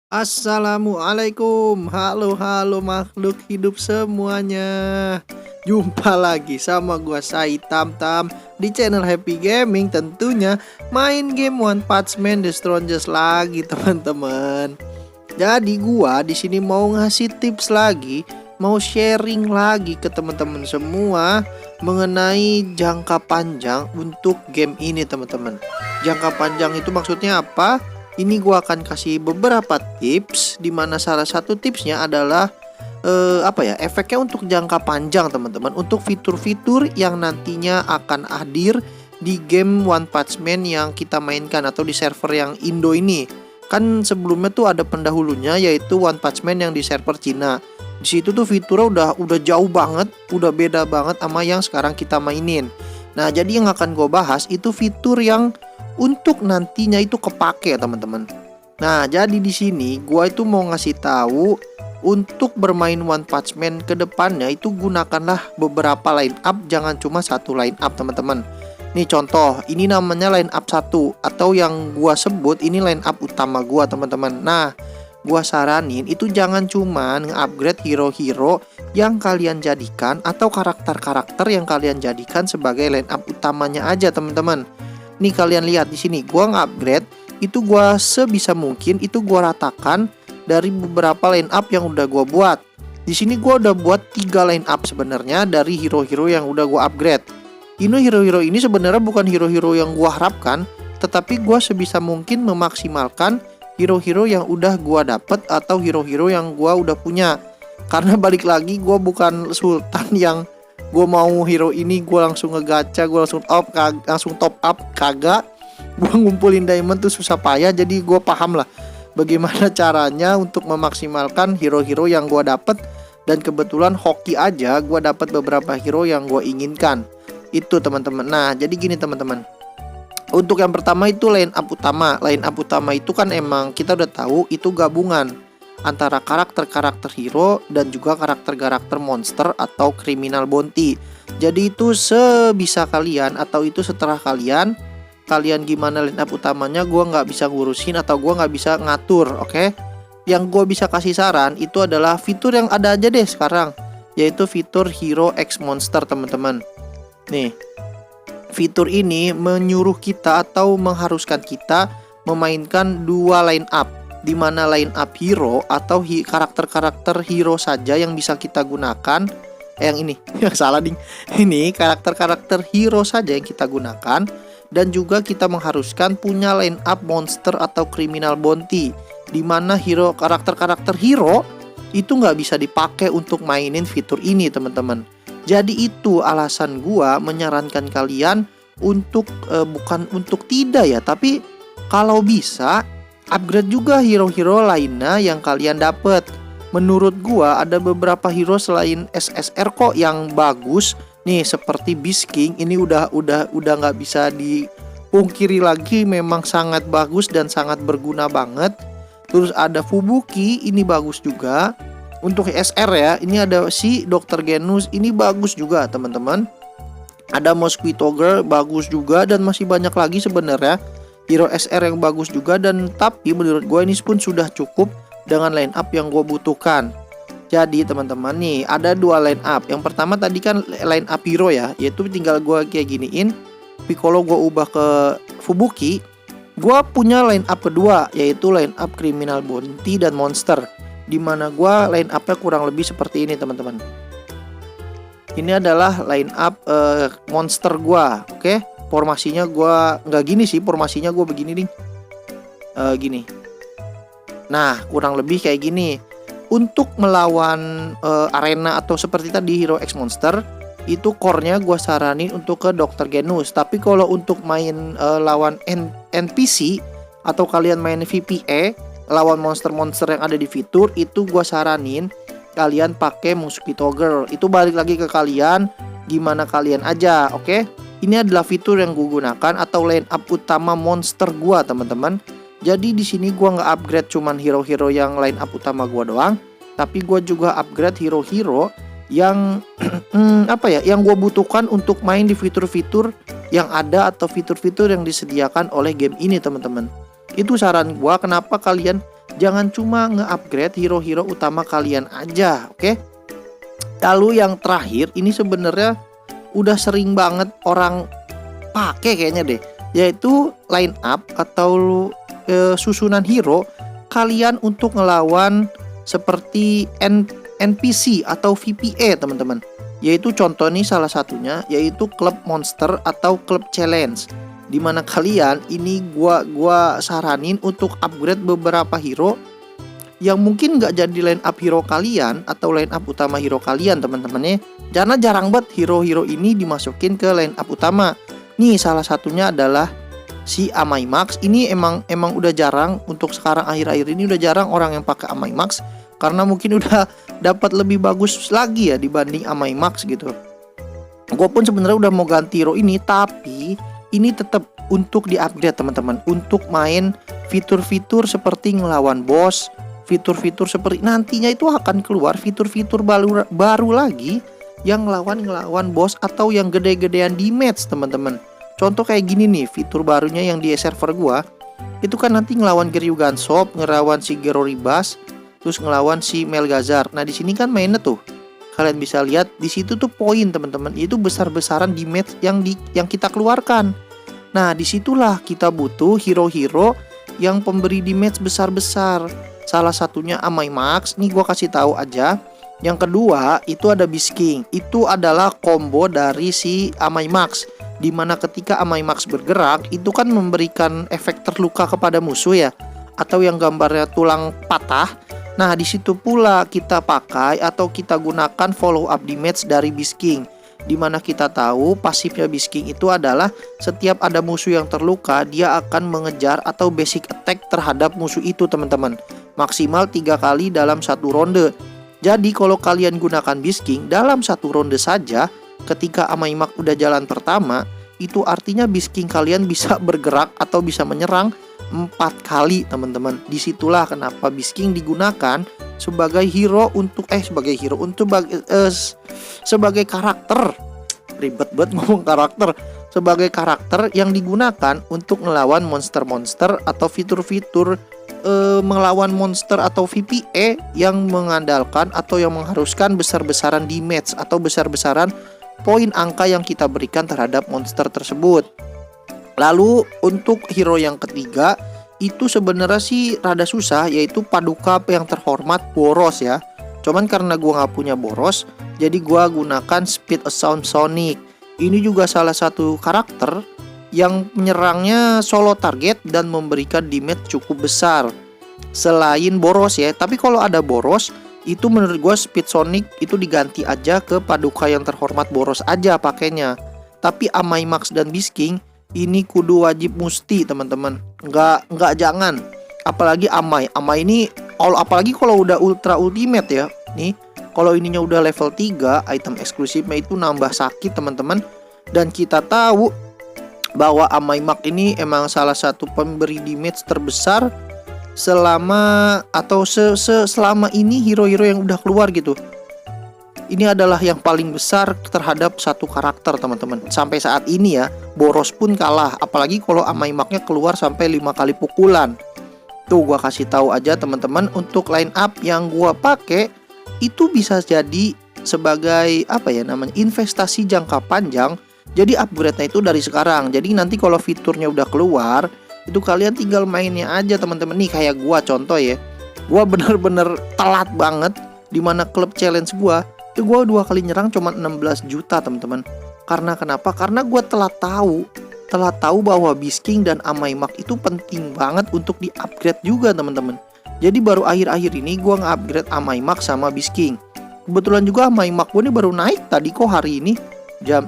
Assalamualaikum, halo halo makhluk hidup semuanya. Jumpa lagi sama gua Sai Tamtam di channel Happy Gaming, tentunya main game One Punch Man The Strongest lagi teman-teman. Jadi gua di sini mau ngasih tips lagi, mau sharing lagi ke teman-teman semua mengenai jangka panjang untuk game ini teman-teman. Jangka panjang itu maksudnya apa? Ini gua akan kasih beberapa tips, di mana salah satu tipsnya adalah efeknya untuk jangka panjang teman-teman, untuk fitur-fitur yang nantinya akan hadir di game One Punch Man yang kita mainkan atau di server yang Indo ini. Kan sebelumnya tuh ada pendahulunya, yaitu One Punch Man yang di server Cina. Di situ tuh fiturnya udah jauh banget, udah beda banget sama yang sekarang kita mainin. Nah, jadi yang akan gue bahas itu fitur yang untuk nantinya itu kepake teman-teman. Nah, jadi di sini gua itu mau ngasih tahu untuk bermain One Punch Man ke depannya itu gunakanlah beberapa line up, jangan cuma satu line up teman-teman. Nih contoh, ini namanya line up 1 atau yang gua sebut ini line up utama gua teman-teman. Nah, gua saranin itu jangan cuma nge-upgrade hero-hero yang kalian jadikan atau karakter-karakter yang kalian jadikan sebagai line up utamanya aja teman-teman. Nih kalian lihat di sini, gua nge-upgrade itu gua sebisa mungkin itu gua ratakan dari beberapa line up yang udah gua buat. Di sini gua udah buat 3 line up sebenarnya dari hero-hero yang udah gua upgrade. Ini hero-hero ini sebenarnya bukan hero-hero yang gua harapkan, tetapi gua sebisa mungkin memaksimalkan hero-hero yang udah gua dapet atau hero-hero yang gua udah punya. Karena balik lagi gua bukan sultan yang gue mau hero ini gue langsung ngegacha, gue langsung top up, kagak. Gue ngumpulin diamond tuh susah payah, jadi gue paham lah bagaimana caranya untuk memaksimalkan hero-hero yang gue dapet. Dan kebetulan hoki aja gue dapet beberapa hero yang gue inginkan. Itu teman-teman. Nah, jadi gini teman-teman, untuk yang pertama itu line up utama. Line up utama itu kan emang kita udah tahu itu gabungan antara karakter-karakter hero dan juga karakter-karakter monster atau criminal bounty. Jadi itu sebisa kalian atau itu setelah kalian gimana line up utamanya gua nggak bisa ngurusin atau gua nggak bisa ngatur, oke? Yang gua bisa kasih saran itu adalah fitur yang ada aja deh sekarang, yaitu fitur Hero X Monster teman-teman. Nih, fitur ini menyuruh kita atau mengharuskan kita memainkan 2 line up, di mana line up hero atau karakter-karakter hero saja yang bisa kita gunakan. Yang ini salah ding. Ini karakter-karakter hero saja yang kita gunakan, dan juga kita mengharuskan punya line up monster atau criminal bounty, di mana karakter-karakter hero itu nggak bisa dipakai untuk mainin fitur ini teman-teman. Jadi itu alasan gua menyarankan kalian untuk bukan untuk tidak ya, tapi kalau bisa upgrade juga hero-hero lainnya yang kalian dapet. Menurut gua ada beberapa hero selain SSR kok yang bagus. Nih seperti Beast King, ini udah nggak bisa dipungkiri lagi, memang sangat bagus dan sangat berguna banget. Terus ada Fubuki, ini bagus juga. Untuk SR ya, ini ada si Dr. Genus, ini bagus juga teman-teman. Ada Mosquito Girl, bagus juga, dan masih banyak lagi sebenarnya hero SR yang bagus juga. Dan tapi menurut gue ini pun sudah cukup dengan line up yang gue butuhkan. Jadi teman-teman nih ada 2 line up. Yang pertama tadi kan line up hero ya, yaitu tinggal gue kayak giniin Piccolo, gue ubah ke Fubuki. Gue punya line up kedua, yaitu line up criminal bounty dan monster, dimana gue line upnya kurang lebih seperti ini teman-teman. Ini adalah line up monster gue, oke? Formasinya gue nggak gini sih, formasinya gue begini nih, gini. Nah kurang lebih kayak gini. Untuk melawan arena atau seperti tadi Hero X Monster, itu core-nya gue saranin untuk ke Dr. Genus. Tapi kalau untuk main lawan NPC atau kalian main VPE lawan monster-monster yang ada di fitur, itu gue saranin kalian pakai Mosquito Girl. Itu balik lagi ke kalian, gimana kalian aja, oke? Ini adalah fitur yang gue gunakan atau line up utama monster gua teman-teman. Jadi di sini gua nggak upgrade cuman hero-hero yang line up utama gua doang, tapi gua juga upgrade hero-hero yang yang gua butuhkan untuk main di fitur-fitur yang ada atau fitur-fitur yang disediakan oleh game ini teman-teman. Itu saran gua, kenapa kalian Jangan cuma nge-upgrade hero-hero utama kalian aja, oke? Lalu yang terakhir, ini sebenarnya udah sering banget orang pakai kayaknya deh, yaitu line up atau susunan hero kalian untuk ngelawan seperti NPC atau VPA teman-teman. Yaitu contoh nih salah satunya yaitu klub monster atau klub challenge, dimana kalian ini gua saranin untuk upgrade beberapa hero yang mungkin nggak jadi line up hero kalian atau line up utama hero kalian teman-teman ya. Karena jarang banget hero-hero ini dimasukin ke line up utama. Nih salah satunya adalah si Amai Max. Ini emang udah jarang, untuk sekarang akhir-akhir ini udah jarang orang yang pakai Amai Max karena mungkin udah dapat lebih bagus lagi ya dibanding Amai Max gitu. Gue pun sebenarnya udah mau ganti hero ini, tapi ini tetap untuk di-upgrade teman-teman, untuk main fitur-fitur seperti ngelawan boss, fitur-fitur seperti nantinya itu akan keluar fitur-fitur baru lagi yang ngelawan boss atau yang gede-gedean di match teman-teman. Contoh kayak gini nih, fitur barunya yang di server gua itu kan nanti ngelawan Geryugan Shop, ngelawan si Geroribas, terus ngelawan si Melgazar. Nah di sini kan mainnya tuh kalian bisa lihat di situ tuh poin teman-teman, itu besar-besaran di match yang kita keluarkan. Nah disitulah kita butuh hero-hero yang pemberi di match besar-besar. Salah satunya Amai Max. Nih gua kasih tahu aja. Yang kedua itu ada Beast King. Itu adalah combo dari si Amai Max, dimana ketika Amai Max bergerak itu kan memberikan efek terluka kepada musuh ya, atau yang gambarnya tulang patah. Nah di situ pula kita pakai atau kita gunakan follow up damage dari Beast King, dimana kita tahu pasifnya Beast King itu adalah setiap ada musuh yang terluka dia akan mengejar atau basic attack terhadap musuh itu teman-teman, maksimal 3 kali dalam satu ronde. Jadi kalau kalian gunakan Beast King dalam satu ronde saja, ketika Amai Max udah jalan pertama, itu artinya Beast King kalian bisa bergerak atau bisa menyerang 4 kali teman-teman. Disitulah kenapa Beast King digunakan sebagai hero untuk sebagai karakter. Ribet banget ngomong karakter. Sebagai karakter yang digunakan untuk melawan monster-monster atau fitur-fitur melawan monster atau VPA yang mengandalkan atau yang mengharuskan besar-besaran damage atau besar-besaran poin angka yang kita berikan terhadap monster tersebut. Lalu untuk hero yang ketiga itu sebenarnya sih rada susah, yaitu Paduka yang terhormat Boros ya. Cuman karena gua nggak punya Boros, jadi gua gunakan Speed Assault Sonic. Ini juga salah satu karakter yang menyerangnya solo target dan memberikan damage cukup besar selain Boros ya. Tapi kalau ada Boros, itu menurut gue Speed Sonic itu diganti aja ke Paduka yang terhormat Boros aja pakainya. Tapi Amai Max dan Beast King ini kudu wajib musti teman-teman, nggak jangan. Apalagi Amai ini apalagi kalau udah ultra ultimate ya. Nih kalau ininya udah level 3, item eksklusifnya itu nambah sakit teman-teman. Dan kita tahu bahwa Amai Max ini emang salah satu pemberi damage terbesar selama ini hero-hero yang udah keluar gitu. Ini adalah yang paling besar terhadap satu karakter teman-teman. Sampai saat ini ya, Boros pun kalah. Apalagi kalau Amai Max-nya keluar sampai 5 kali pukulan. Tuh gua kasih tahu aja teman-teman, untuk line up yang gua pakai itu bisa jadi sebagai investasi jangka panjang. Jadi upgrade-nya itu dari sekarang. Jadi nanti kalau fiturnya udah keluar, itu kalian tinggal mainnya aja teman-teman. Nih kayak gua contoh ya. Gua bener-bener telat banget, dimana klub challenge gua 2 kali nyerang cuma 16 juta teman-teman. Karena kenapa? Karena gua telat tahu bahwa Beast King dan Amai Max itu penting banget untuk di-upgrade juga teman-teman. Jadi baru akhir-akhir ini gua nge-upgrade Amai Max sama Beast King. Kebetulan juga Amai Max gua ini baru naik tadi kok hari ini.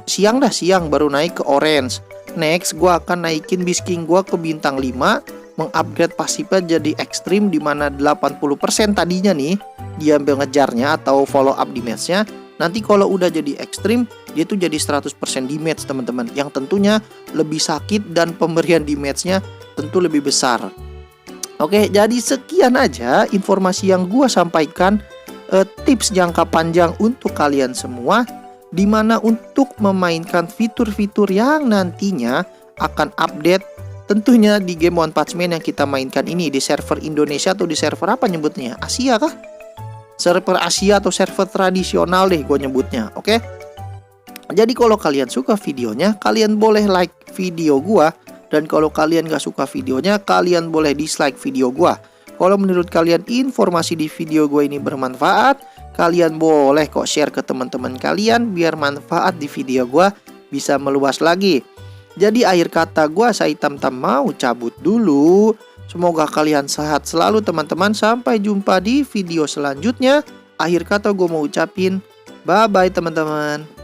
Siang baru naik ke orange. Next gua akan naikin Beast King gua ke bintang 5, mengupgrade pasifnya jadi ekstrim, dimana 80% tadinya nih dia mengejarnya atau follow up damage-nya. Nanti kalau udah jadi ekstrim, dia tuh jadi 100% damage teman-teman, yang tentunya lebih sakit dan pemberian damage-nya tentu lebih besar. Oke, jadi sekian aja informasi yang gua sampaikan, tips jangka panjang untuk kalian semua, dimana untuk memainkan fitur-fitur yang nantinya akan update Tentunya di game One Punch Man yang kita mainkan ini di server Indonesia atau di server apa nyebutnya? Asia kah? Server Asia atau server tradisional deh gue nyebutnya, oke? Jadi kalau kalian suka videonya, kalian boleh like video gua. Dan kalau kalian gak suka videonya, kalian boleh dislike video gua. Kalau menurut kalian informasi di video gue ini bermanfaat, kalian boleh kok share ke teman-teman kalian biar manfaat di video gua bisa meluas lagi. Jadi akhir kata gua saya Tamtam mau cabut dulu. Semoga kalian sehat selalu teman-teman. Sampai jumpa di video selanjutnya. Akhir kata gue mau ucapin bye-bye teman-teman.